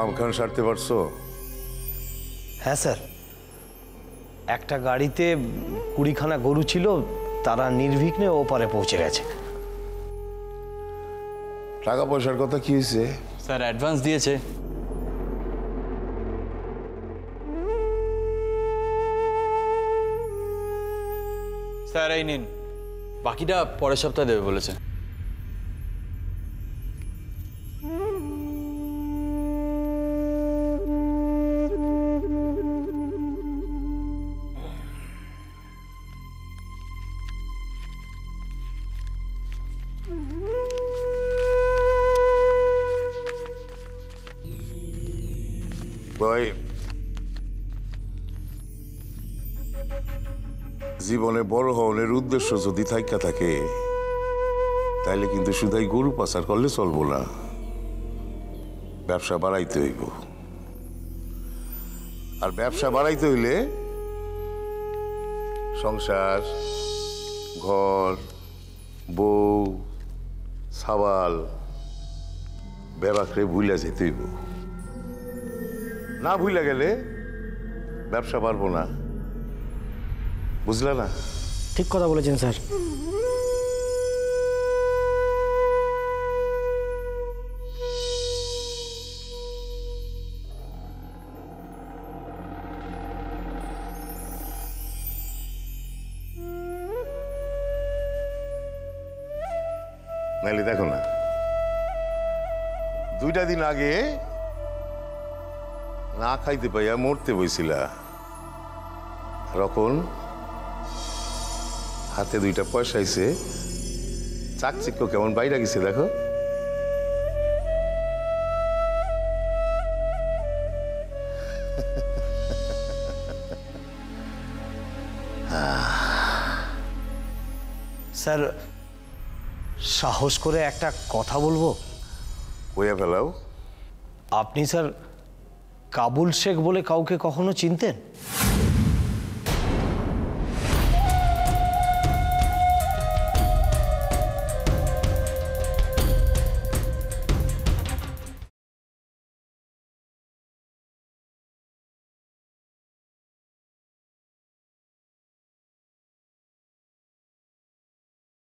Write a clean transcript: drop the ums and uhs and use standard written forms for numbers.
কামখান সারতে পারছো? হ্যাঁ স্যার, একটা গাড়িতে 20খানা গরু ছিল, তারা নির্বিঘ্নে ওপারে পৌঁছে গেছে। টাকা পয়সার কথা কি হয়েছে? স্যার অ্যাডভান্স দিয়েছে। স্যার এই নিন, বাকিটা পরের সপ্তাহে দেবে বলেছে। ভাই, জীবনে বড় হওয়ার উদ্দেশ্য যদি থাইকা থাকে তাইলে কিন্তু শুধুই গরু পাচার করলে চলবো না, ব্যবসা বাড়াইতে হইব। আর ব্যবসা বাড়াইতে হইলে সংসার, ঘর, বউ, সাবাল বেবাকরে ভুলে যেতে হইব। না ভুলে গেলে ব্যবসা পারবো না, বুঝলে না? ঠিক কথা বলেছেন স্যার। নাইলে দেখো না, 2টা দিন আগে না খাইতে পাইয়া মরতে বইছিলা, তখন হাতে 2টা পয়সা আইছে, চাকচিক্য কেমন বাইরে গেছে দেখো। স্যার সাহস করে একটা কথা বলবো? কইয়া ফেলাও। আপনি স্যার কাবুল শেখ বলে কাউকে কখনো চিনতেন?